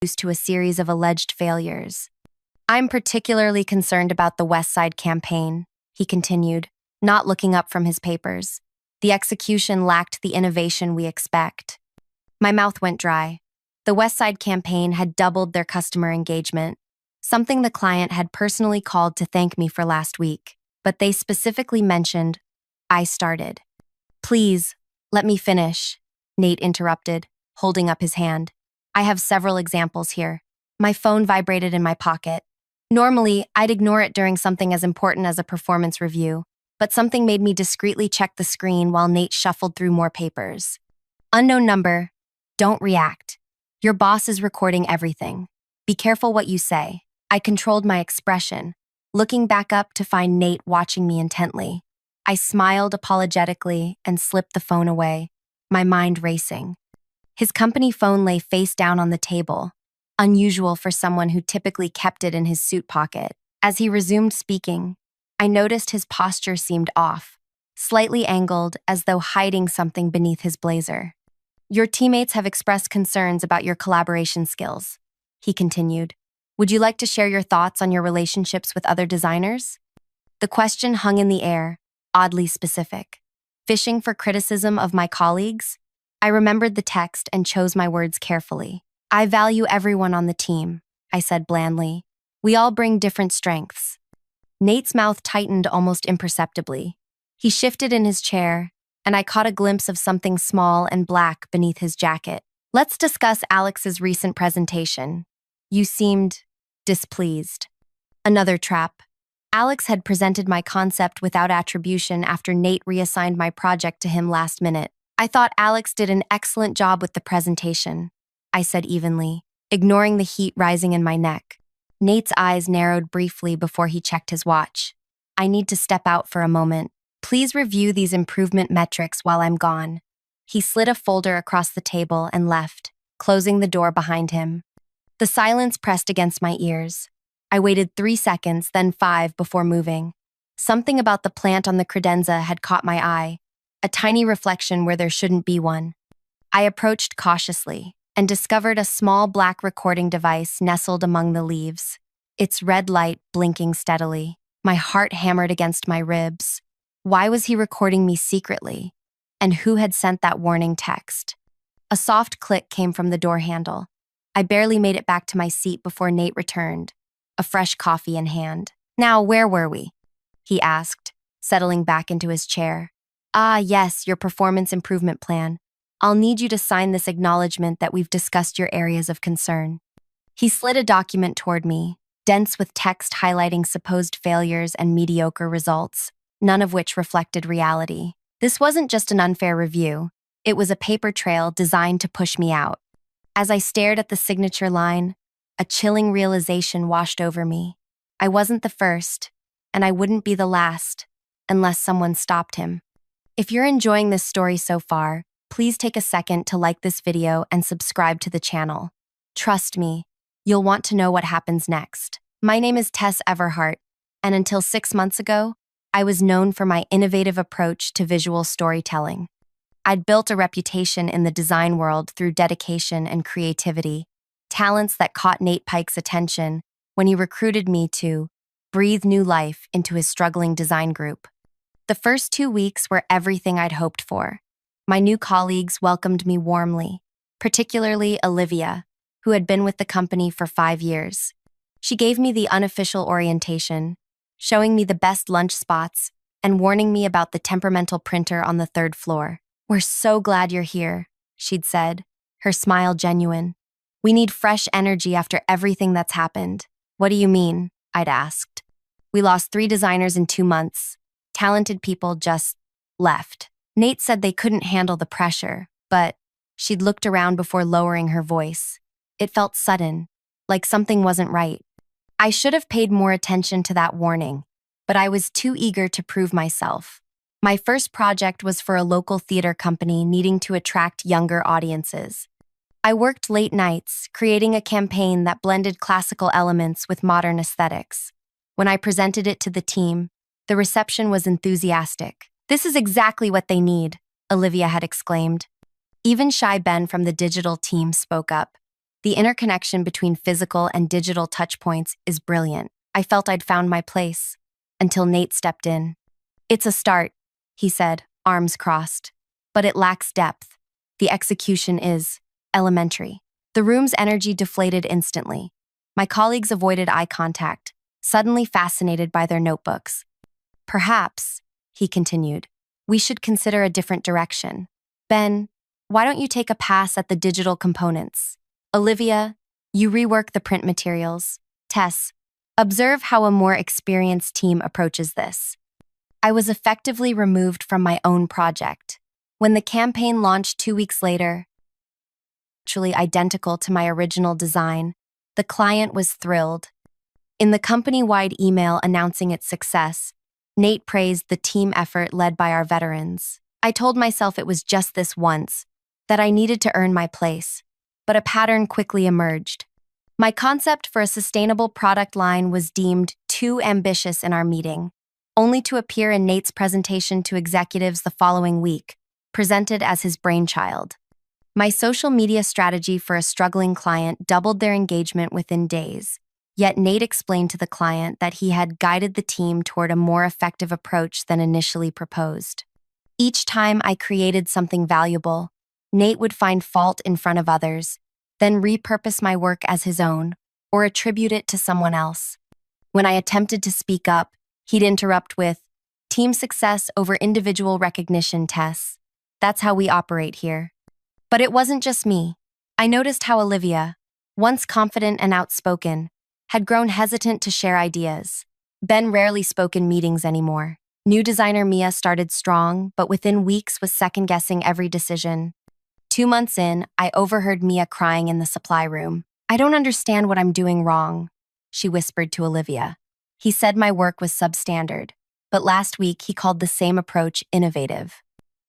to a series of alleged failures. I'm particularly concerned about the West Side campaign, he continued, not looking up from his papers. The execution lacked the innovation we expect. My mouth went dry. The West Side campaign had doubled their customer engagement, something the client had personally called to thank me for last week, but they specifically mentioned, I started. Please, let me finish, Nate interrupted, holding up his hand. I have several examples here. My phone vibrated in my pocket. Normally, I'd ignore it during something as important as a performance review, but something made me discreetly check the screen while Nate shuffled through more papers. Unknown number. Don't react. Your boss is recording everything. Be careful what you say. I controlled my expression, looking back up to find Nate watching me intently. I smiled apologetically and slipped the phone away, my mind racing. His company phone lay face down on the table, unusual for someone who typically kept it in his suit pocket. As he resumed speaking, I noticed his posture seemed off, slightly angled as though hiding something beneath his blazer. Your teammates have expressed concerns about your collaboration skills, he continued. Would you like to share your thoughts on your relationships with other designers? The question hung in the air, oddly specific. Fishing for criticism of my colleagues? I remembered the text and chose my words carefully. I value everyone on the team, I said blandly. We all bring different strengths. Nate's mouth tightened almost imperceptibly. He shifted in his chair, and I caught a glimpse of something small and black beneath his jacket. Let's discuss Alex's recent presentation. You seemed displeased. Another trap. Alex had presented my concept without attribution after Nate reassigned my project to him last minute. I thought Alex did an excellent job with the presentation, I said evenly, ignoring the heat rising in my neck. Nate's eyes narrowed briefly before he checked his watch. I need to step out for a moment. Please review these improvement metrics while I'm gone. He slid a folder across the table and left, closing the door behind him. The silence pressed against my ears. I waited 3 seconds, then 5 before moving. Something about the plant on the credenza had caught my eye, a tiny reflection where there shouldn't be one. I approached cautiously and discovered a small black recording device nestled among the leaves, its red light blinking steadily. My heart hammered against my ribs. Why was he recording me secretly? And who had sent that warning text? A soft click came from the door handle. I barely made it back to my seat before Nate returned, a fresh coffee in hand. Now, where were we? He asked, settling back into his chair. Ah, yes, your performance improvement plan. I'll need you to sign this acknowledgement that we've discussed your areas of concern. He slid a document toward me, dense with text highlighting supposed failures and mediocre results, none of which reflected reality. This wasn't just an unfair review. It was a paper trail designed to push me out. As I stared at the signature line, a chilling realization washed over me. I wasn't the first, and I wouldn't be the last, unless someone stopped him. If you're enjoying this story so far, please take a second to like this video and subscribe to the channel. Trust me, you'll want to know what happens next. My name is Tess Everhart, and until 6 months ago, I was known for my innovative approach to visual storytelling. I'd built a reputation in the design world through dedication and creativity, talents that caught Nate Pike's attention when he recruited me to breathe new life into his struggling design group. The first 2 weeks were everything I'd hoped for. My new colleagues welcomed me warmly, particularly Olivia, who had been with the company for 5 years. She gave me the unofficial orientation, showing me the best lunch spots and warning me about the temperamental printer on the 3rd floor. We're so glad you're here, she'd said, her smile genuine. We need fresh energy after everything that's happened. What do you mean? I'd asked. We lost 3 designers in 2 months. Talented people just left. Nate said they couldn't handle the pressure, but she'd looked around before lowering her voice. It felt sudden, like something wasn't right. I should have paid more attention to that warning, but I was too eager to prove myself. My first project was for a local theater company needing to attract younger audiences. I worked late nights, creating a campaign that blended classical elements with modern aesthetics. When I presented it to the team, the reception was enthusiastic. This is exactly what they need, Olivia had exclaimed. Even Shy Ben from the digital team spoke up. The interconnection between physical and digital touchpoints is brilliant. I felt I'd found my place, until Nate stepped in. "It's a start," he said, arms crossed. "But it lacks depth. The execution is elementary." The room's energy deflated instantly. My colleagues avoided eye contact, suddenly fascinated by their notebooks. "Perhaps," he continued, "we should consider a different direction. Ben, why don't you take a pass at the digital components? Olivia, you rework the print materials. Tess, observe how a more experienced team approaches this." I was effectively removed from my own project. When the campaign launched 2 weeks later, actually identical to my original design, the client was thrilled. In the company-wide email announcing its success, Nate praised the team effort led by our veterans. I told myself it was just this once, that I needed to earn my place, but a pattern quickly emerged. My concept for a sustainable product line was deemed too ambitious in our meeting, only to appear in Nate's presentation to executives the following week, presented as his brainchild. My social media strategy for a struggling client doubled their engagement within days, yet Nate explained to the client that he had guided the team toward a more effective approach than initially proposed. Each time I created something valuable, Nate would find fault in front of others, then repurpose my work as his own, or attribute it to someone else. When I attempted to speak up, he'd interrupt with, "Team success over individual recognition, Tess. That's how we operate here." But it wasn't just me. I noticed how Olivia, once confident and outspoken, had grown hesitant to share ideas. Ben rarely spoke in meetings anymore. New designer Mia started strong, but within weeks was second-guessing every decision. 2 months in, I overheard Mia crying in the supply room. "I don't understand what I'm doing wrong," she whispered to Olivia. "He said my work was substandard, but last week he called the same approach innovative."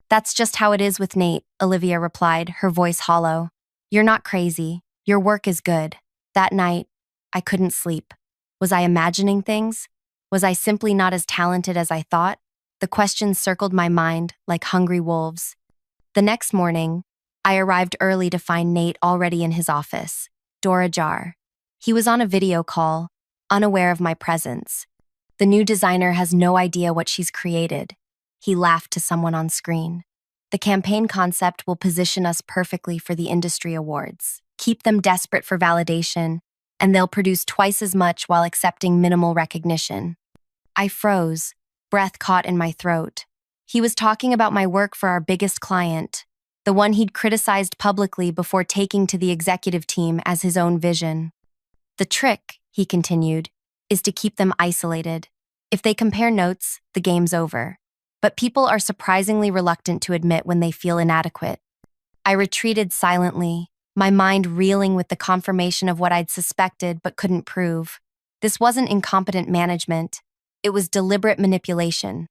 "That's just how it is with Nate," Olivia replied, her voice hollow. "You're not crazy. Your work is good." That night, I couldn't sleep. Was I imagining things? Was I simply not as talented as I thought? The questions circled my mind like hungry wolves. The next morning, I arrived early to find Nate already in his office, door ajar. He was on a video call, unaware of my presence. "The new designer has no idea what she's created," he laughed to someone on screen. "The campaign concept will position us perfectly for the industry awards. Keep them desperate for validation, and they'll produce twice as much while accepting minimal recognition." I froze, breath caught in my throat. He was talking about my work for our biggest client, the one he'd criticized publicly before taking to the executive team as his own vision. "The trick," he continued, "is to keep them isolated. If they compare notes, the game's over. But people are surprisingly reluctant to admit when they feel inadequate." I retreated silently, my mind reeling with the confirmation of what I'd suspected but couldn't prove. This wasn't incompetent management. It was deliberate manipulation.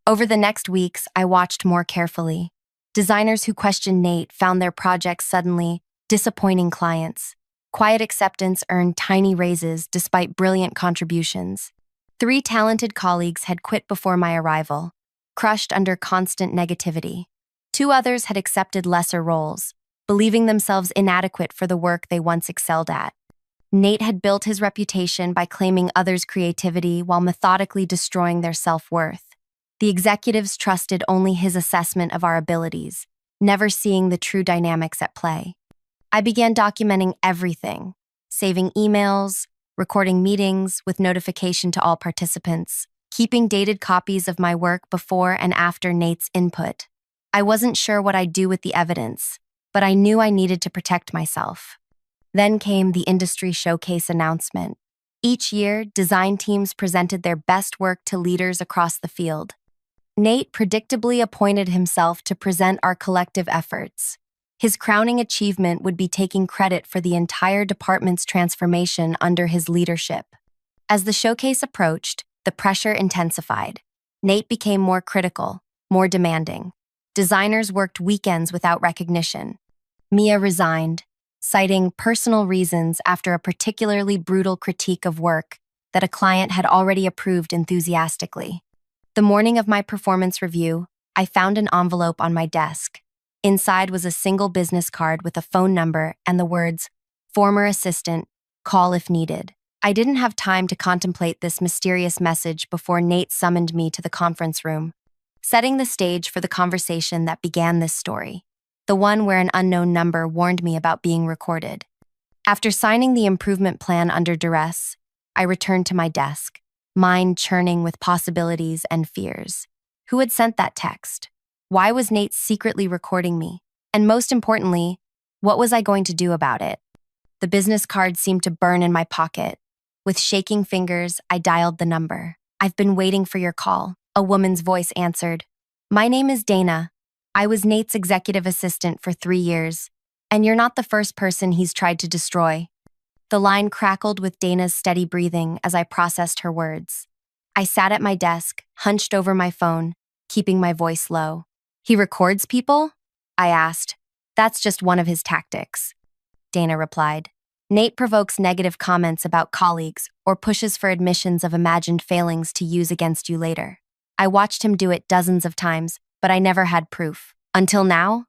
Over the next weeks, I watched more carefully. Designers who questioned Nate found their projects suddenly disappointing clients. Quiet acceptance earned tiny raises despite brilliant contributions. 3 talented colleagues had quit before my arrival, crushed under constant negativity. 2 others had accepted lesser roles, believing themselves inadequate for the work they once excelled at. Nate had built his reputation by claiming others' creativity while methodically destroying their self-worth. The executives trusted only his assessment of our abilities, never seeing the true dynamics at play. I began documenting everything, saving emails, recording meetings with notification to all participants, keeping dated copies of my work before and after Nate's input. I wasn't sure what I'd do with the evidence, but I knew I needed to protect myself. Then came the industry showcase announcement. Each year, design teams presented their best work to leaders across the field. Nate predictably appointed himself to present our collective efforts. His crowning achievement would be taking credit for the entire department's transformation under his leadership. As the showcase approached, the pressure intensified. Nate became more critical, more demanding. Designers worked weekends without recognition. Mia resigned, citing personal reasons after a particularly brutal critique of work that a client had already approved enthusiastically. The morning of my performance review, I found an envelope on my desk. Inside was a single business card with a phone number and the words, Former assistant, call if needed. I didn't have time to contemplate this mysterious message before Nate summoned me to the conference room, setting the stage for the conversation that began this story, the one where an unknown number warned me about being recorded. After signing the improvement plan under duress, I returned to my desk, mind churning with possibilities and fears. Who had sent that text? Why was Nate secretly recording me? And most importantly, what was I going to do about it? The business card seemed to burn in my pocket. With shaking fingers, I dialed the number. "I've been waiting for your call," a woman's voice answered. "My name is Dana. I was Nate's executive assistant for 3 years, and you're not the first person he's tried to destroy." The line crackled with Dana's steady breathing as I processed her words. I sat at my desk, hunched over my phone, keeping my voice low. "He records people?" I asked. "That's just one of his tactics," Dana replied. "Nate provokes negative comments about colleagues or pushes for admissions of imagined failings to use against you later. I watched him do it dozens of times, but I never had proof. Until now?"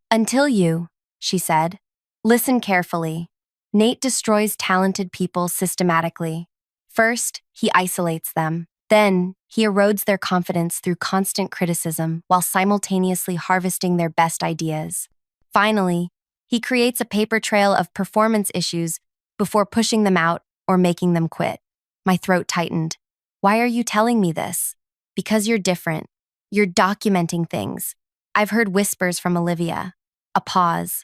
"Until you," she said. "Listen carefully. Nate destroys talented people systematically. First, he isolates them. Then, he erodes their confidence through constant criticism while simultaneously harvesting their best ideas. Finally, he creates a paper trail of performance issues before pushing them out or making them quit." My throat tightened. "Why are you telling me this?" "Because you're different. You're documenting things." I've heard whispers from Olivia. A pause.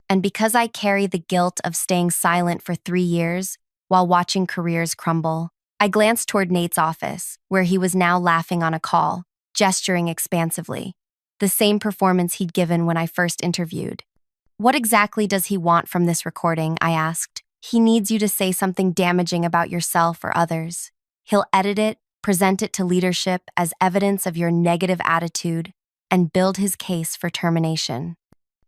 "And because I carry the guilt of staying silent for 3 years while watching careers crumble." I glanced toward Nate's office, where he was now laughing on a call, gesturing expansively. The same performance he'd given when I first interviewed. "What exactly does he want from this recording?" I asked. "He needs you to say something damaging about yourself or others. He'll edit it, present it to leadership as evidence of your negative attitude, and build his case for termination.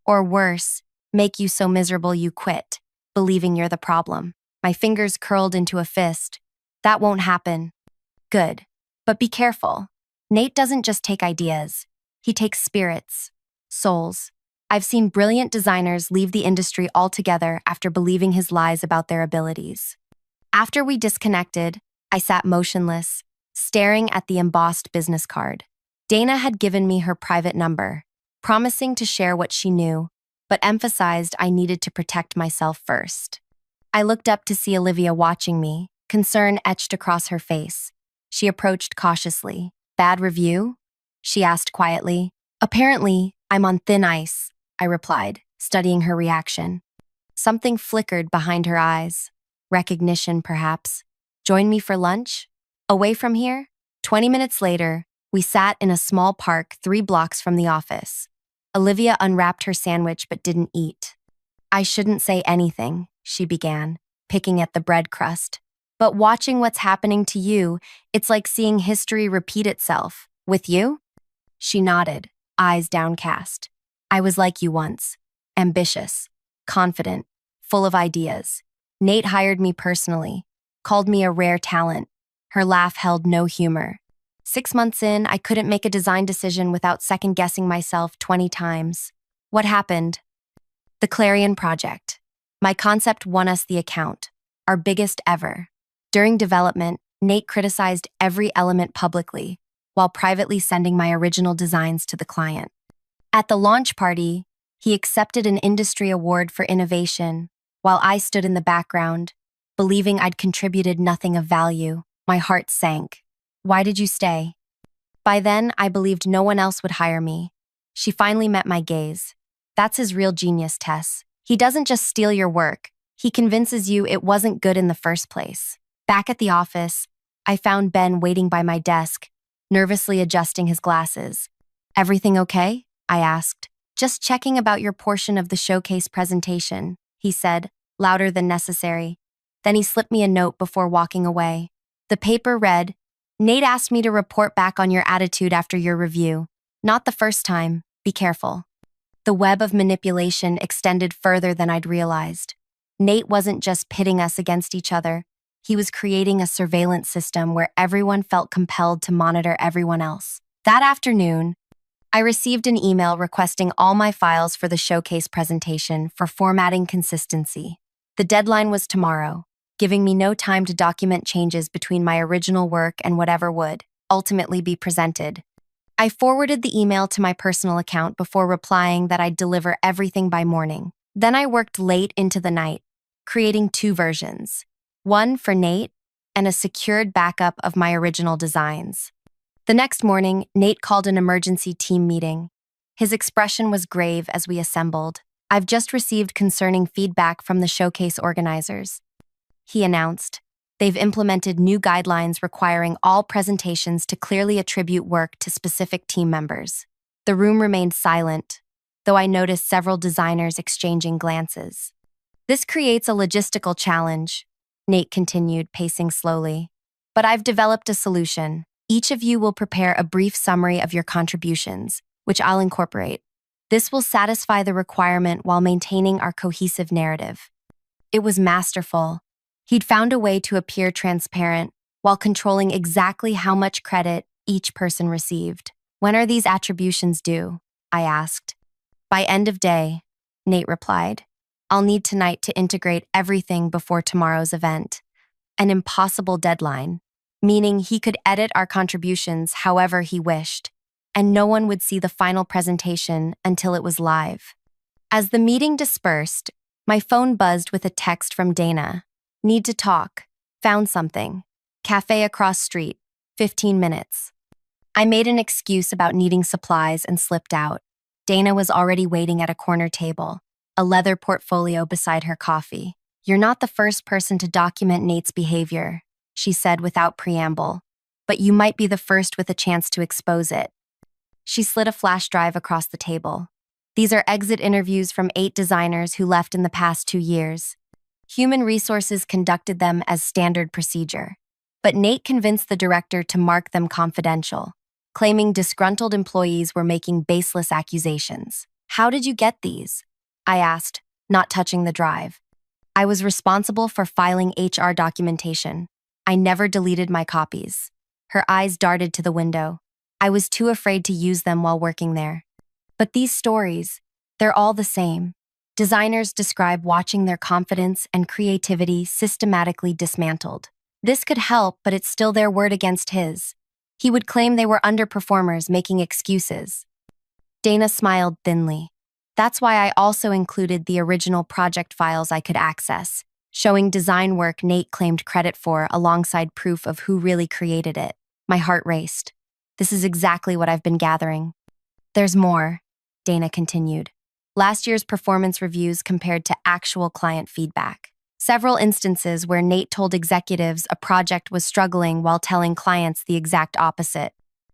Or worse, make you so miserable you quit, believing you're the problem." My fingers curled into a fist. "That won't happen." "Good. But be careful. Nate doesn't just take ideas. He takes spirits, souls. I've seen brilliant designers leave the industry altogether after believing his lies about their abilities." After we disconnected, I sat motionless, staring at the embossed business card. Dana had given me her private number, promising to share what she knew, but emphasized I needed to protect myself first. I looked up to see Olivia watching me, concern etched across her face. She approached cautiously. "Bad review?" she asked quietly. "Apparently, I'm on thin ice," I replied, studying her reaction. Something flickered behind her eyes. Recognition, perhaps. "Join me for lunch? Away from here?" 20 minutes later, we sat in a small park 3 blocks from the office. Olivia unwrapped her sandwich but didn't eat. "I shouldn't say anything," she began, picking at the bread crust. "But watching what's happening to you, it's like seeing history repeat itself. With you?" She nodded, eyes downcast. "I was like you once. Ambitious, confident, full of ideas. Nate hired me personally, called me a rare talent." Her laugh held no humor. 6 months in, I couldn't make a design decision without second-guessing myself 20 times. What happened? The Clarion Project. My concept won us the account, our biggest ever. During development, Nate criticized every element publicly, while privately sending my original designs to the client. At the launch party, he accepted an industry award for innovation, while I stood in the background, believing I'd contributed nothing of value. My heart sank. "Why did you stay?" By then, I believed no one else would hire me. She finally met my gaze. "That's his real genius, Tess. He doesn't just steal your work. He convinces you it wasn't good in the first place." Back at the office, I found Ben waiting by my desk, nervously adjusting his glasses. "Everything okay?" I asked. "Just checking about your portion of the showcase presentation," he said, louder than necessary. Then he slipped me a note before walking away. The paper read, "Nate asked me to report back on your attitude after your review. Not the first time. Be careful." The web of manipulation extended further than I'd realized. Nate wasn't just pitting us against each other. He was creating a surveillance system where everyone felt compelled to monitor everyone else. That afternoon, I received an email requesting all my files for the showcase presentation for formatting consistency. The deadline was tomorrow, giving me no time to document changes between my original work and whatever would ultimately be presented. I forwarded the email to my personal account before replying that I'd deliver everything by morning. Then I worked late into the night, creating two versions, one for Nate and a secured backup of my original designs. The next morning, Nate called an emergency team meeting. His expression was grave as we assembled. "I've just received concerning feedback from the showcase organizers," he announced. "They've implemented new guidelines requiring all presentations to clearly attribute work to specific team members." The room remained silent, though I noticed several designers exchanging glances. "This creates a logistical challenge," Nate continued, pacing slowly. "But I've developed a solution. Each of you will prepare a brief summary of your contributions, which I'll incorporate. This will satisfy the requirement while maintaining our cohesive narrative." It was masterful. He'd found a way to appear transparent while controlling exactly how much credit each person received. "When are these attributions due?" I asked. "By end of day," Nate replied. "I'll need tonight to integrate everything before tomorrow's event." An impossible deadline, meaning he could edit our contributions however he wished, and no one would see the final presentation until it was live. As the meeting dispersed, my phone buzzed with a text from Dana. "Need to talk. Found something. Cafe across street. 15 minutes." I made an excuse about needing supplies and slipped out. Dana was already waiting at a corner table, a leather portfolio beside her coffee. "You're not the first person to document Nate's behavior," she said without preamble, "but you might be the first with a chance to expose it." She slid a flash drive across the table. "These are exit interviews from 8 designers who left in the past 2 years. Human Resources conducted them as standard procedure, but Nate convinced the director to mark them confidential, claiming disgruntled employees were making baseless accusations. "How did you get these?" I asked, not touching the drive. "I was responsible for filing HR documentation. I never deleted my copies." Her eyes darted to the window. "I was too afraid to use them while working there." "But these stories, they're all the same." Designers describe watching their confidence and creativity systematically dismantled. This could help, but it's still their word against his. He would claim they were underperformers making excuses. Dana smiled thinly. "That's why I also included the original project files I could access, showing design work Nate claimed credit for alongside proof of who really created it." My heart raced. "This is exactly what I've been gathering." "There's more," Dana continued. "Last year's performance reviews compared to actual client feedback. Several instances where Nate told executives a project was struggling while telling clients the exact opposite.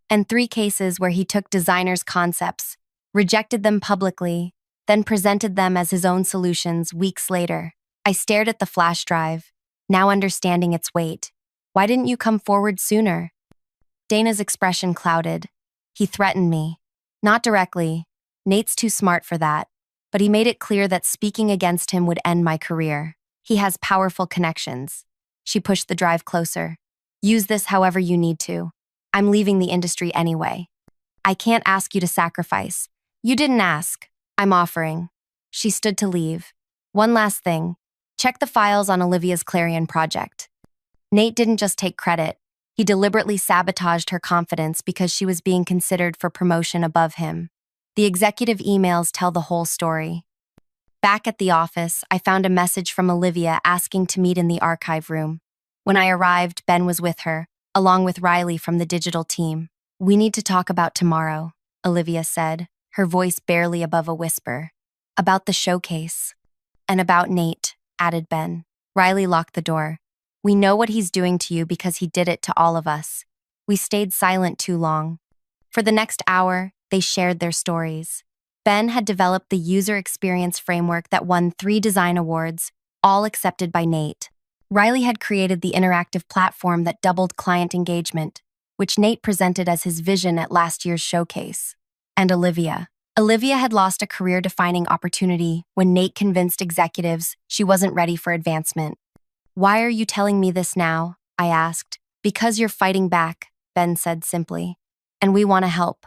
And 3 cases where he took designers' concepts, rejected them publicly, then presented them as his own solutions weeks later. I stared at the flash drive, now understanding its weight. "Why didn't you come forward sooner?" Dana's expression clouded. "He threatened me." "Not directly. Nate's too smart for that. But he made it clear that speaking against him would end my career. He has powerful connections." She pushed the drive closer. "Use this however you need to. I'm leaving the industry anyway." "I can't ask you to sacrifice." "You didn't ask. I'm offering." She stood to leave. "One last thing. Check the files on Olivia's Clarion project." Nate didn't just take credit. He deliberately sabotaged her confidence because she was being considered for promotion above him. The executive emails tell the whole story. Back at the office, I found a message from Olivia asking to meet in the archive room. When I arrived, Ben was with her, along with Riley from the digital team. "We need to talk about tomorrow," Olivia said, her voice barely above a whisper. "About the showcase." "And about Nate," added Ben. Riley locked the door. "We know what he's doing to you because he did it to all of us." We stayed silent too long. For the next hour, they shared their stories. Ben had developed the user experience framework that won 3 design awards, all accepted by Nate. Riley had created the interactive platform that doubled client engagement, which Nate presented as his vision at last year's showcase. And Olivia. Olivia had lost a career-defining opportunity when Nate convinced executives she wasn't ready for advancement. "Why are you telling me this now?" I asked. "Because you're fighting back," Ben said simply. "And we want to help."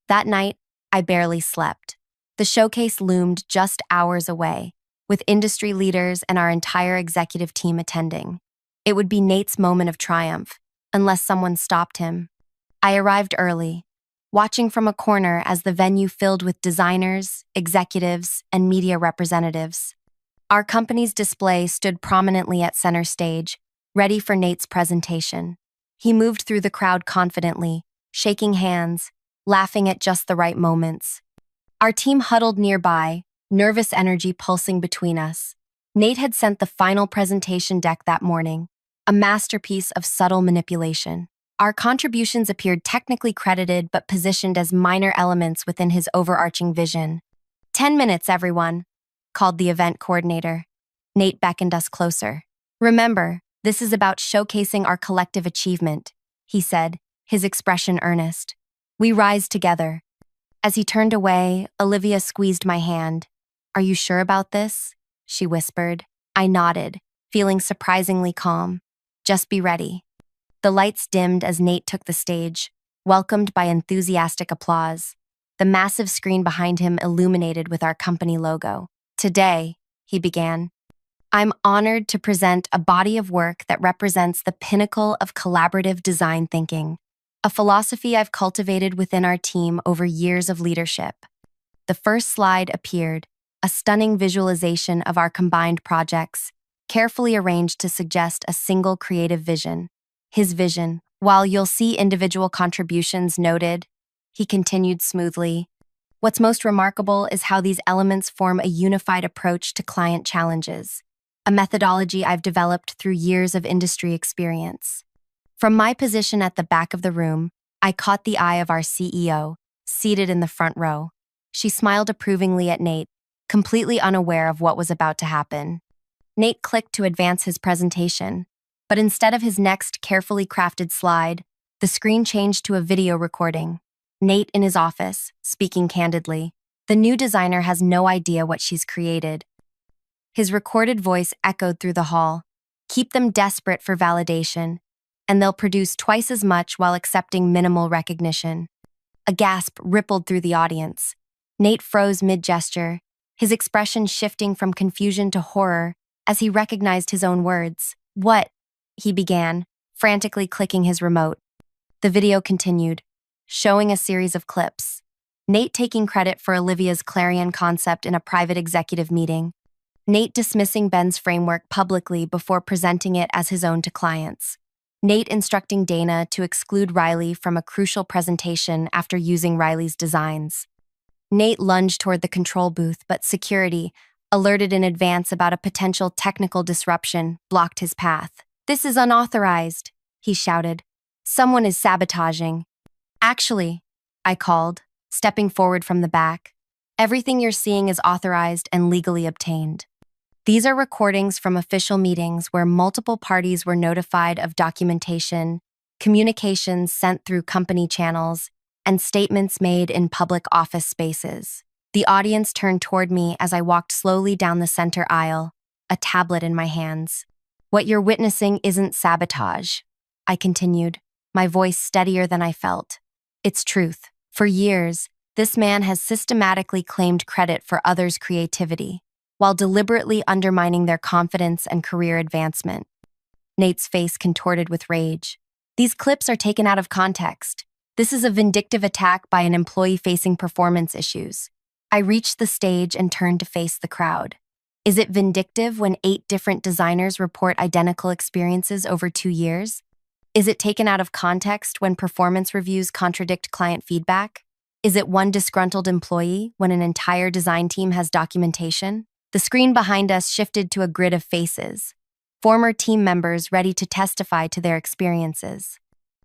That night, I barely slept. The showcase loomed just hours away, with industry leaders and our entire executive team attending. It would be Nate's moment of triumph, unless someone stopped him. I arrived early, watching from a corner as the venue filled with designers, executives, and media representatives. Our company's display stood prominently at center stage, ready for Nate's presentation. He moved through the crowd confidently, shaking hands, laughing at just the right moments. Our team huddled nearby, nervous energy pulsing between us. Nate had sent the final presentation deck that morning, a masterpiece of subtle manipulation. Our contributions appeared technically credited but positioned as minor elements within his overarching vision. 10 minutes, everyone, called the event coordinator. Nate beckoned us closer. Remember, this is about showcasing our collective achievement, he said, his expression earnest. We rise together. As he turned away, Olivia squeezed my hand. Are you sure about this? She whispered. I nodded, feeling surprisingly calm. Just be ready. The lights dimmed as Nate took the stage, welcomed by enthusiastic applause. The massive screen behind him illuminated with our company logo. Today, he began, I'm honored to present a body of work that represents the pinnacle of collaborative design thinking, a philosophy I've cultivated within our team over years of leadership. The first slide appeared, a stunning visualization of our combined projects, carefully arranged to suggest a single creative vision. His vision, while you'll see individual contributions noted, he continued smoothly. What's most remarkable is how these elements form a unified approach to client challenges, a methodology I've developed through years of industry experience. From my position at the back of the room, I caught the eye of our CEO, seated in the front row. She smiled approvingly at Nate, completely unaware of what was about to happen. Nate clicked to advance his presentation, but instead of his next carefully crafted slide, the screen changed to a video recording. Nate in his office, speaking candidly. The new designer has no idea what she's created. His recorded voice echoed through the hall. Keep them desperate for validation, and they'll produce twice as much while accepting minimal recognition. A gasp rippled through the audience. Nate froze mid-gesture, his expression shifting from confusion to horror as he recognized his own words. What? He began, frantically clicking his remote. The video continued, showing a series of clips. Nate taking credit for Olivia's Clarion concept in a private executive meeting. Nate dismissing Ben's framework publicly before presenting it as his own to clients. Nate instructing Dana to exclude Riley from a crucial presentation after using Riley's designs. Nate lunged toward the control booth, but security, alerted in advance about a potential technical disruption, blocked his path. This is unauthorized, he shouted. Someone is sabotaging. Actually, I called, stepping forward from the back. Everything you're seeing is authorized and legally obtained. These are recordings from official meetings where multiple parties were notified of documentation, communications sent through company channels, and statements made in public office spaces. The audience turned toward me as I walked slowly down the center aisle, a tablet in my hands. What you're witnessing isn't sabotage, I continued, my voice steadier than I felt. It's truth. For years, this man has systematically claimed credit for others' creativity, while deliberately undermining their confidence and career advancement. Nate's face contorted with rage. These clips are taken out of context. This is a vindictive attack by an employee facing performance issues. I reached the stage and turned to face the crowd. Is it vindictive when 8 different designers report identical experiences over 2 years? Is it taken out of context when performance reviews contradict client feedback? Is it one disgruntled employee when an entire design team has documentation? The screen behind us shifted to a grid of faces, former team members ready to testify to their experiences.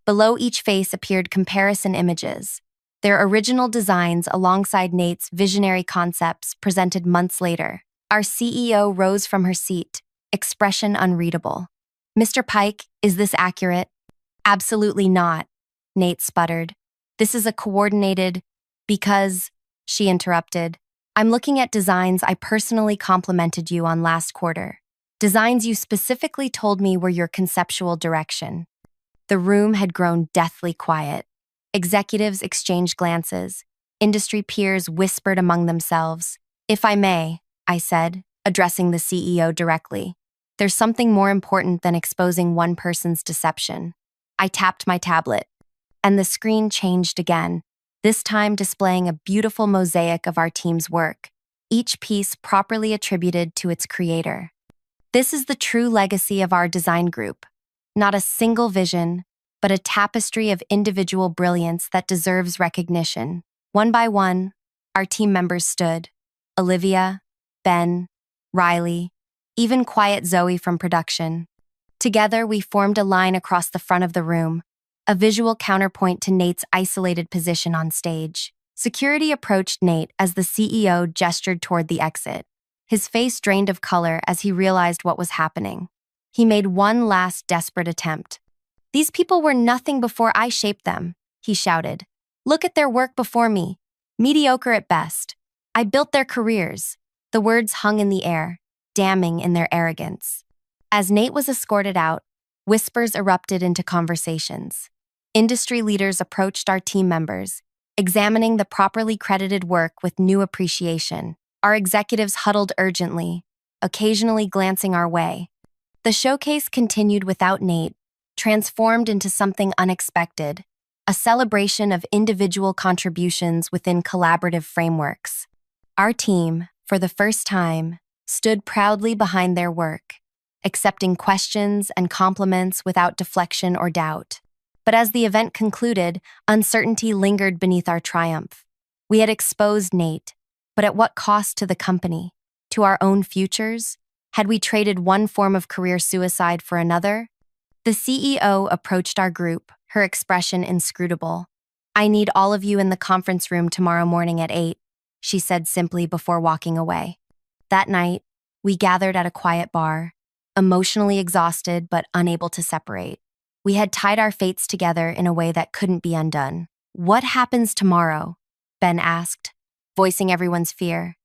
Below each face appeared comparison images, their original designs alongside Nate's visionary concepts presented months later. Our CEO rose from her seat, expression unreadable. Mr. Pike, is this accurate? Absolutely not, Nate sputtered. This is a coordinated, because, she interrupted. I'm looking at designs I personally complimented you on last quarter. Designs you specifically told me were your conceptual direction. The room had grown deathly quiet. Executives exchanged glances. Industry peers whispered among themselves. If I may, I said, addressing the CEO directly. There's something more important than exposing one person's deception. I tapped my tablet, and the screen changed again, this time displaying a beautiful mosaic of our team's work, each piece properly attributed to its creator. This is the true legacy of our design group. Not a single vision, but a tapestry of individual brilliance that deserves recognition. One by one, our team members stood. Olivia, Ben, Riley, even quiet Zoe from production. Together, we formed a line across the front of the room, a visual counterpoint to Nate's isolated position on stage. Security approached Nate as the CEO gestured toward the exit. His face drained of color as he realized what was happening. He made one last desperate attempt. "These people were nothing before I shaped them," he shouted. "Look at their work before me. Mediocre at best. I built their careers." The words hung in the air, damning in their arrogance. As Nate was escorted out, whispers erupted into conversations. Industry leaders approached our team members, examining the properly credited work with new appreciation. Our executives huddled urgently, occasionally glancing our way. The showcase continued without Nate, transformed into something unexpected, a celebration of individual contributions within collaborative frameworks. Our team, for the first time, stood proudly behind their work, accepting questions and compliments without deflection or doubt. But as the event concluded, uncertainty lingered beneath our triumph. We had exposed Nate, but at what cost to the company? To our own futures? Had we traded one form of career suicide for another? The CEO approached our group, her expression inscrutable. "I need all of you in the conference room tomorrow morning at 8, she said simply before walking away. That night, we gathered at a quiet bar, emotionally exhausted but unable to separate. We had tied our fates together in a way that couldn't be undone. "What happens tomorrow?" Ben asked, voicing everyone's fear.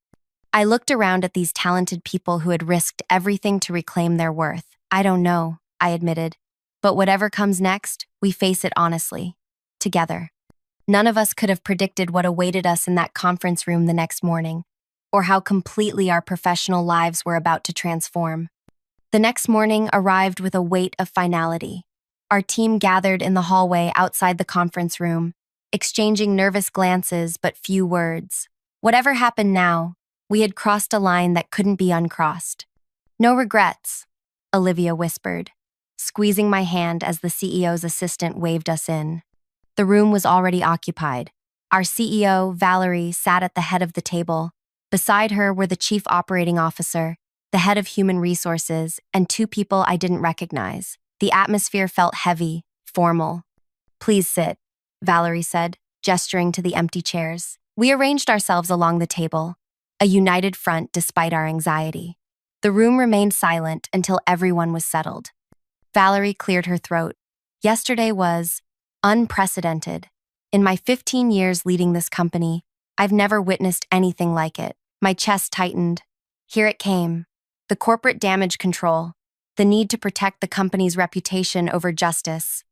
I looked around at these talented people who had risked everything to reclaim their worth. "I don't know," I admitted. "But whatever comes next, we face it honestly. Together." None of us could have predicted what awaited us in that conference room the next morning, or how completely our professional lives were about to transform. The next morning arrived with a weight of finality. Our team gathered in the hallway outside the conference room, exchanging nervous glances but few words. Whatever happened now, we had crossed a line that couldn't be uncrossed. "No regrets," Olivia whispered, squeezing my hand as the CEO's assistant waved us in. The room was already occupied. Our CEO, Valerie, sat at the head of the table. Beside her were the chief operating officer, the head of human resources, and two people I didn't recognize. The atmosphere felt heavy, formal. "Please sit," Valerie said, gesturing to the empty chairs. We arranged ourselves along the table, a united front despite our anxiety. The room remained silent until everyone was settled. Valerie cleared her throat. "Yesterday was unprecedented. In my 15 years leading this company, I've never witnessed anything like it." My chest tightened. Here it came. The corporate damage control, the need to protect the company's reputation over justice.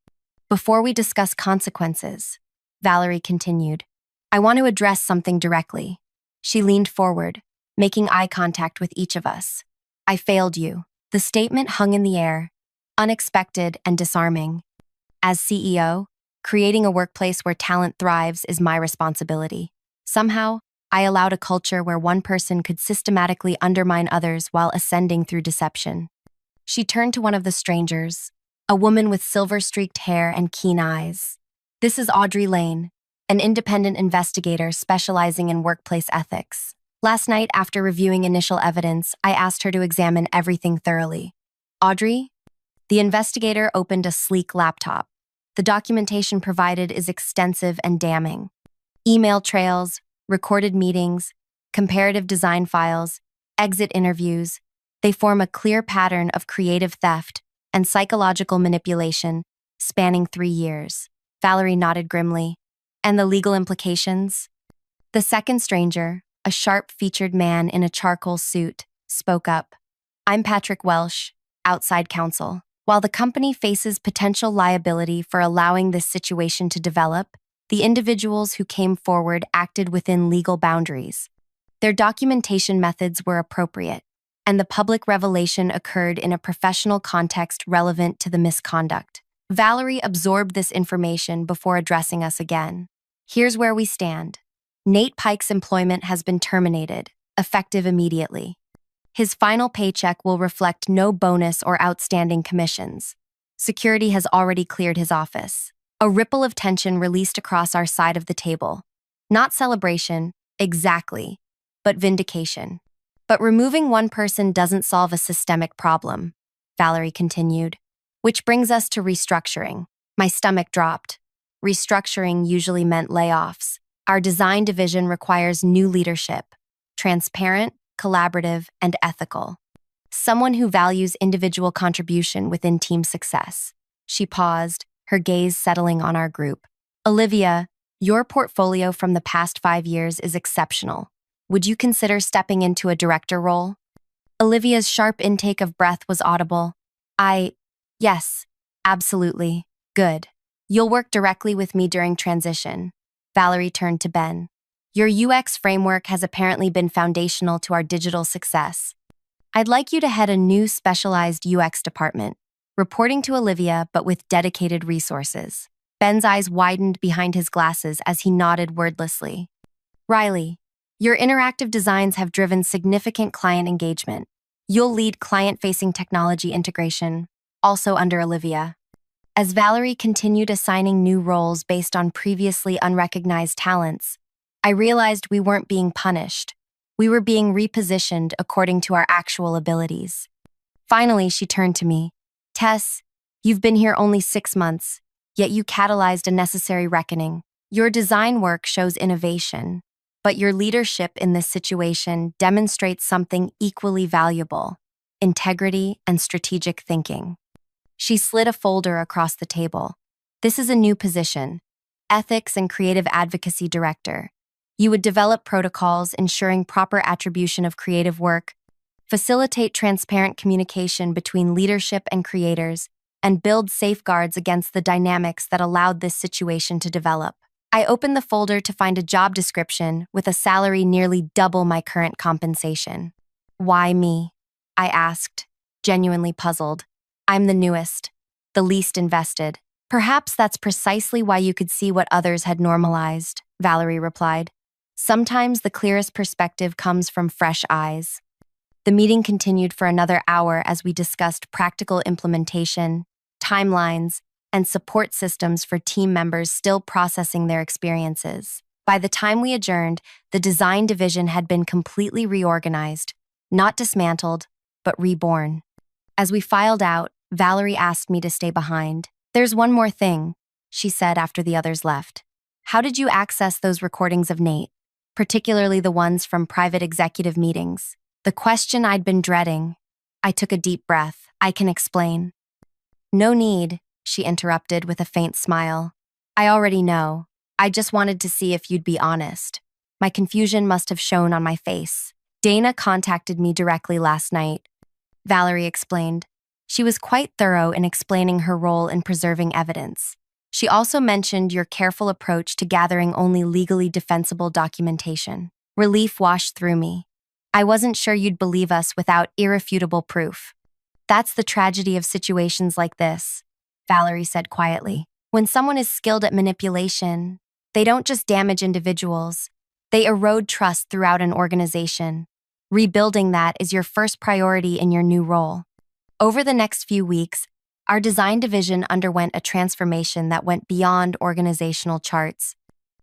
"Before we discuss consequences," Valerie continued, "I want to address something directly." She leaned forward, making eye contact with each of us. "I failed you." The statement hung in the air, unexpected and disarming. As CEO, creating a workplace where talent thrives is my responsibility. Somehow, I allowed a culture where one person could systematically undermine others while ascending through deception. She turned to one of the strangers, a woman with silver-streaked hair and keen eyes. "This is Audrey Lane, an independent investigator specializing in workplace ethics. Last night, after reviewing initial evidence, I asked her to examine everything thoroughly." "Audrey?" The investigator opened a sleek laptop. The documentation provided is extensive and damning. Email trails, recorded meetings, comparative design files, exit interviews. They form a clear pattern of creative theft and psychological manipulation spanning 3 years. Valerie nodded grimly. "And the legal implications?" The second stranger, a sharp-featured man in a charcoal suit, spoke up. "I'm Patrick Welsh, outside counsel. While the company faces potential liability for allowing this situation to develop, the individuals who came forward acted within legal boundaries. Their documentation methods were appropriate, and the public revelation occurred in a professional context relevant to the misconduct. Valerie absorbed this information before addressing us again. Here's where we stand. Nate Pike's employment has been terminated, effective immediately. His final paycheck will reflect no bonus or outstanding commissions. Security has already cleared his office. A ripple of tension released across our side of the table. Not celebration, exactly, but vindication. But removing one person doesn't solve a systemic problem, Valerie continued. Which brings us to restructuring. My stomach dropped. Restructuring usually meant layoffs. Our design division requires new leadership, transparent, collaborative, and ethical. Someone who values individual contribution within team success. She paused, her gaze settling on our group. Olivia, your portfolio from the past 5 years is exceptional. Would you consider stepping into a director role? Olivia's sharp intake of breath was audible. Yes, absolutely. Good. You'll work directly with me during transition. Valerie turned to Ben. Your UX framework has apparently been foundational to our digital success. I'd like you to head a new specialized UX department, reporting to Olivia but with dedicated resources. Ben's eyes widened behind his glasses as he nodded wordlessly. Riley, your interactive designs have driven significant client engagement. You'll lead client-facing technology integration, also under Olivia. As Valerie continued assigning new roles based on previously unrecognized talents, I realized we weren't being punished. We were being repositioned according to our actual abilities. Finally, she turned to me. Tess, you've been here only 6 months, yet you catalyzed a necessary reckoning. Your design work shows innovation, but your leadership in this situation demonstrates something equally valuable: integrity and strategic thinking. She slid a folder across the table. This is a new position, Ethics and Creative Advocacy Director. You would develop protocols ensuring proper attribution of creative work, facilitate transparent communication between leadership and creators, and build safeguards against the dynamics that allowed this situation to develop. I opened the folder to find a job description with a salary nearly double my current compensation. Why me? I asked, genuinely puzzled. I'm the newest, the least invested. Perhaps that's precisely why you could see what others had normalized, Valerie replied. Sometimes the clearest perspective comes from fresh eyes. The meeting continued for another hour as we discussed practical implementation, timelines, and support systems for team members still processing their experiences. By the time we adjourned, the design division had been completely reorganized, not dismantled, but reborn. As we filed out, Valerie asked me to stay behind. There's one more thing, she said after the others left. How did you access those recordings of Nate, particularly the ones from private executive meetings? The question I'd been dreading. I took a deep breath. I can explain. No need, she interrupted with a faint smile. I already know. I just wanted to see if you'd be honest. My confusion must have shown on my face. Dana contacted me directly last night, Valerie explained. She was quite thorough in explaining her role in preserving evidence. She also mentioned your careful approach to gathering only legally defensible documentation. Relief washed through me. I wasn't sure you'd believe us without irrefutable proof. That's the tragedy of situations like this, Valerie said quietly. When someone is skilled at manipulation, they don't just damage individuals, they erode trust throughout an organization. Rebuilding that is your first priority in your new role. Over the next few weeks, our design division underwent a transformation that went beyond organizational charts.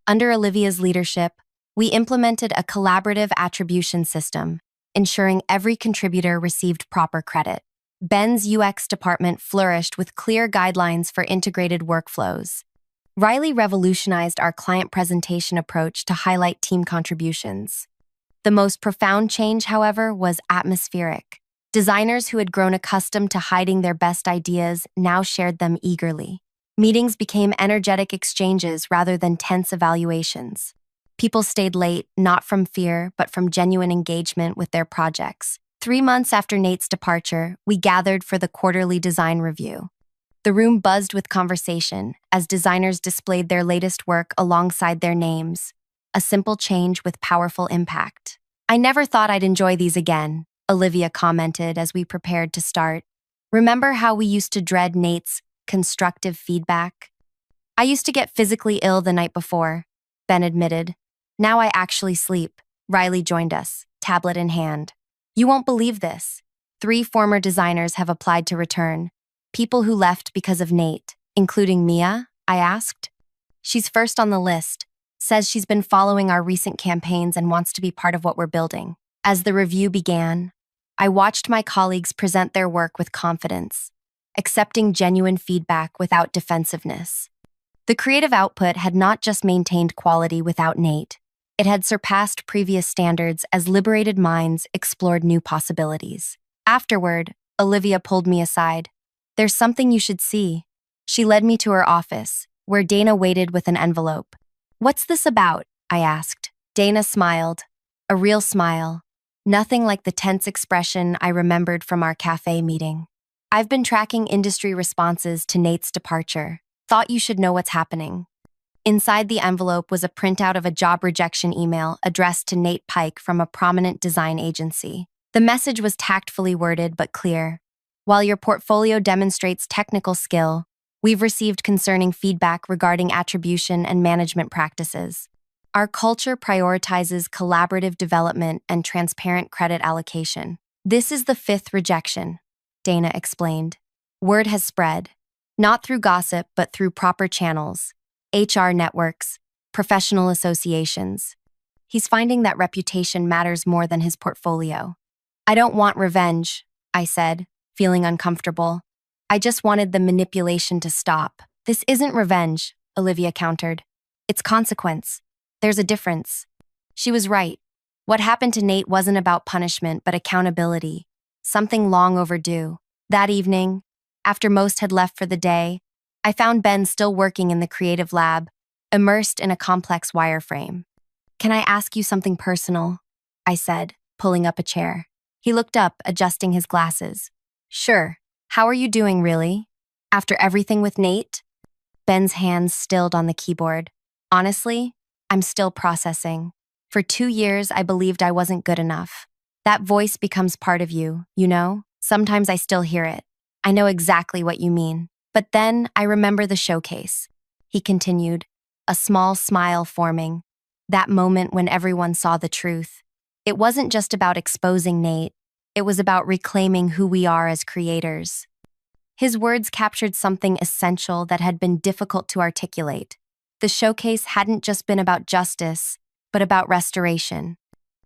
Under Olivia's leadership, we implemented a collaborative attribution system, ensuring every contributor received proper credit. Ben's UX department flourished with clear guidelines for integrated workflows. Riley revolutionized our client presentation approach to highlight team contributions. The most profound change, however, was atmospheric. Designers who had grown accustomed to hiding their best ideas now shared them eagerly. Meetings became energetic exchanges rather than tense evaluations. People stayed late, not from fear, but from genuine engagement with their projects. 3 months after Nate's departure, we gathered for the quarterly design review. The room buzzed with conversation as designers displayed their latest work alongside their names. A simple change with powerful impact. I never thought I'd enjoy these again, Olivia commented as we prepared to start. Remember how we used to dread Nate's constructive feedback? I used to get physically ill the night before, Ben admitted. Now I actually sleep. Riley joined us, tablet in hand. You won't believe this. 3 former designers have applied to return. People who left because of Nate, including Mia, I asked. She's first on the list, says she's been following our recent campaigns and wants to be part of what we're building. As the review began, I watched my colleagues present their work with confidence, accepting genuine feedback without defensiveness. The creative output had not just maintained quality without Nate, it had surpassed previous standards as liberated minds explored new possibilities. Afterward, Olivia pulled me aside. There's something you should see. She led me to her office, where Dana waited with an envelope. What's this about? I asked. Dana smiled. A real smile. Nothing like the tense expression I remembered from our cafe meeting. I've been tracking industry responses to Nate's departure. Thought you should know what's happening. Inside the envelope was a printout of a job rejection email addressed to Nate Pike from a prominent design agency. The message was tactfully worded but clear. While your portfolio demonstrates technical skill, we've received concerning feedback regarding attribution and management practices. Our culture prioritizes collaborative development and transparent credit allocation. This is the 5th rejection, Dana explained. Word has spread, not through gossip but through proper channels, HR networks, professional associations. He's finding that reputation matters more than his portfolio. I don't want revenge, I said, feeling uncomfortable. I just wanted the manipulation to stop. This isn't revenge, Olivia countered. It's consequence. There's a difference. She was right. What happened to Nate wasn't about punishment but accountability, something long overdue. That evening, after most had left for the day, I found Ben still working in the creative lab, immersed in a complex wireframe. Can I ask you something personal? I said, pulling up a chair. He looked up, adjusting his glasses. Sure. How are you doing, really? After everything with Nate? Ben's hands stilled on the keyboard. Honestly, I'm still processing. For 2 years, I believed I wasn't good enough. That voice becomes part of you, you know? Sometimes I still hear it. I know exactly what you mean. But then I remember the showcase. He continued, a small smile forming. That moment when everyone saw the truth. It wasn't just about exposing Nate. It was about reclaiming who we are as creators. His words captured something essential that had been difficult to articulate. The showcase hadn't just been about justice, but about restoration.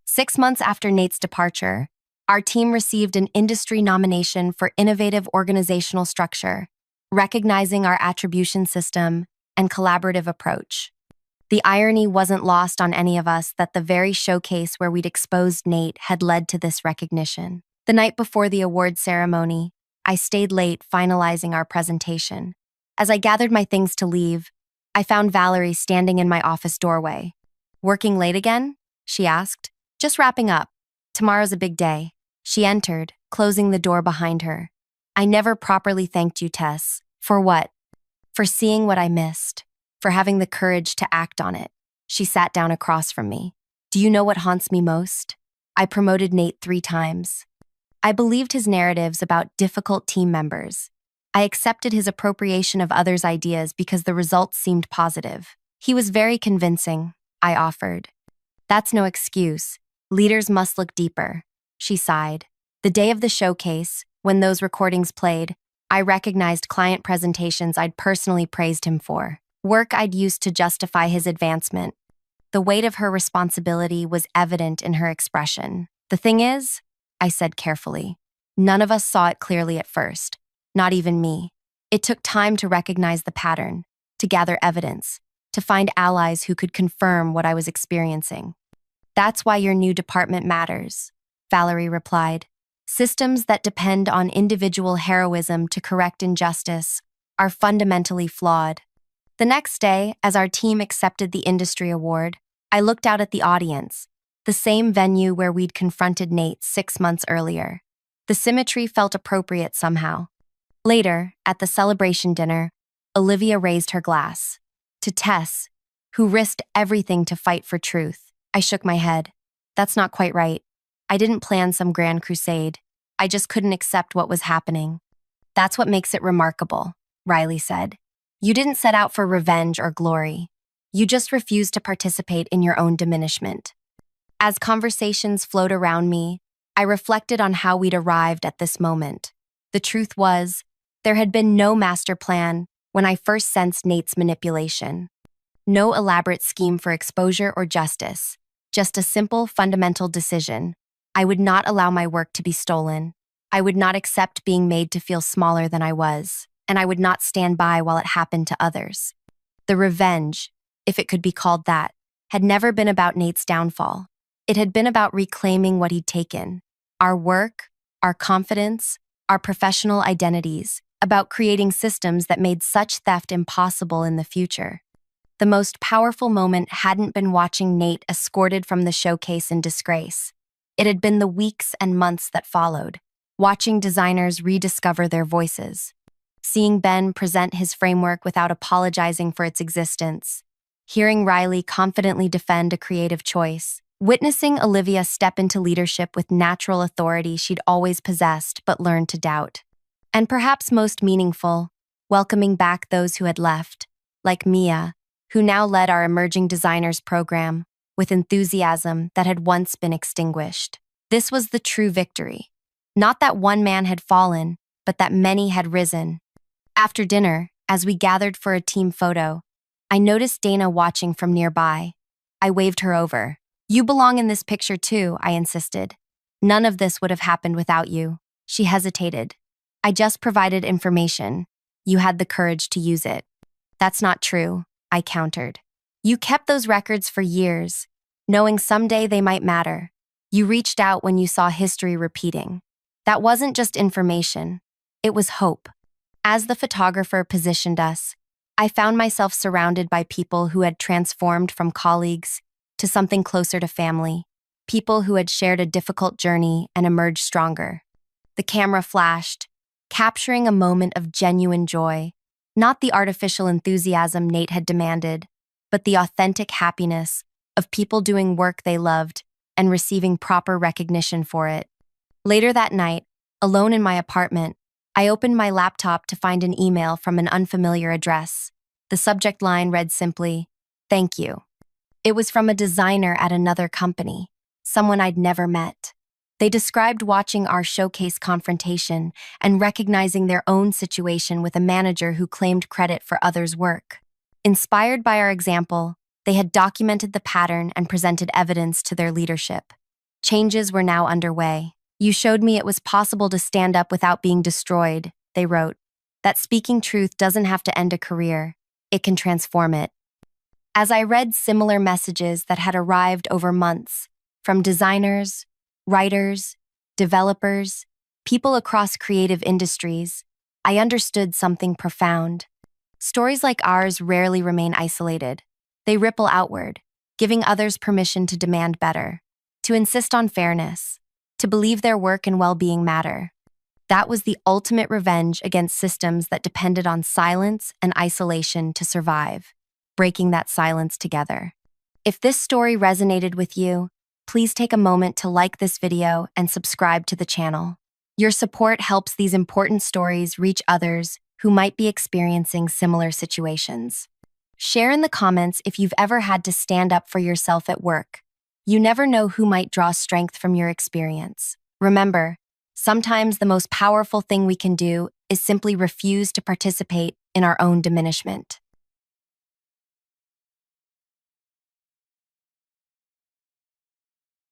6 months after Nate's departure, our team received an industry nomination for innovative organizational structure, recognizing our attribution system and collaborative approach. The irony wasn't lost on any of us that the very showcase where we'd exposed Nate had led to this recognition. The night before the award ceremony, I stayed late finalizing our presentation. As I gathered my things to leave, I found Valerie standing in my office doorway. Working late again? She asked. Just wrapping up. Tomorrow's a big day. She entered, closing the door behind her. I never properly thanked you, Tess. For what? For seeing what I missed. For having the courage to act on it. She sat down across from me. Do you know what haunts me most? I promoted Nate 3 times. I believed his narratives about difficult team members. I accepted his appropriation of others' ideas because the results seemed positive. He was very convincing, I offered. That's no excuse. Leaders must look deeper. She sighed. The day of the showcase, when those recordings played, I recognized client presentations I'd personally praised him for. Work I'd used to justify his advancement. The weight of her responsibility was evident in her expression. The thing is, I said carefully, none of us saw it clearly at first, not even me. It took time to recognize the pattern, to gather evidence, to find allies who could confirm what I was experiencing. That's why your new department matters, Valerie replied. Systems that depend on individual heroism to correct injustice are fundamentally flawed. The next day, as our team accepted the industry award, I looked out at the audience, the same venue where we'd confronted Nate 6 months earlier. The symmetry felt appropriate somehow. Later, at the celebration dinner, Olivia raised her glass. To Tess, who risked everything to fight for truth. I shook my head. That's not quite right. I didn't plan some grand crusade. I just couldn't accept what was happening. That's what makes it remarkable, Riley said. You didn't set out for revenge or glory. You just refused to participate in your own diminishment. As conversations flowed around me, I reflected on how we'd arrived at this moment. The truth was, there had been no master plan when I first sensed Nate's manipulation. No elaborate scheme for exposure or justice, just a simple, fundamental decision. I would not allow my work to be stolen. I would not accept being made to feel smaller than I was, and I would not stand by while it happened to others. The revenge, if it could be called that, had never been about Nate's downfall. It had been about reclaiming what he'd taken. Our work, our confidence, our professional identities, about creating systems that made such theft impossible in the future. The most powerful moment hadn't been watching Nate escorted from the showcase in disgrace. It had been the weeks and months that followed, watching designers rediscover their voices, seeing Ben present his framework without apologizing for its existence, hearing Riley confidently defend a creative choice, witnessing Olivia step into leadership with natural authority she'd always possessed but learned to doubt. And perhaps most meaningful, welcoming back those who had left, like Mia, who now led our Emerging Designers program with enthusiasm that had once been extinguished. This was the true victory. Not that one man had fallen, but that many had risen. After dinner, as we gathered for a team photo, I noticed Dana watching from nearby. I waved her over. "You belong in this picture too," I insisted. "None of this would have happened without you." She hesitated. "I just provided information. You had the courage to use it." "That's not true," I countered. "You kept those records for years, knowing someday they might matter. You reached out when you saw history repeating. That wasn't just information. It was hope." As the photographer positioned us, I found myself surrounded by people who had transformed from colleagues to something closer to family, people who had shared a difficult journey and emerged stronger. The camera flashed, capturing a moment of genuine joy, not the artificial enthusiasm Nate had demanded, but the authentic happiness of people doing work they loved and receiving proper recognition for it. Later that night, alone in my apartment, I opened my laptop to find an email from an unfamiliar address. The subject line read simply, "Thank you." It was from a designer at another company, someone I'd never met. They described watching our showcase confrontation and recognizing their own situation with a manager who claimed credit for others' work. Inspired by our example, they had documented the pattern and presented evidence to their leadership. Changes were now underway. "You showed me it was possible to stand up without being destroyed," they wrote. "That speaking truth doesn't have to end a career. It can transform it." As I read similar messages that had arrived over months, from designers, writers, developers, people across creative industries, I understood something profound. Stories like ours rarely remain isolated. They ripple outward, giving others permission to demand better, to insist on fairness, to believe their work and well-being matter. That was the ultimate revenge against systems that depended on silence and isolation to survive, breaking that silence together. If this story resonated with you, please take a moment to like this video and subscribe to the channel. Your support helps these important stories reach others who might be experiencing similar situations. Share in the comments if you've ever had to stand up for yourself at work. You never know who might draw strength from your experience. Remember, sometimes the most powerful thing we can do is simply refuse to participate in our own diminishment.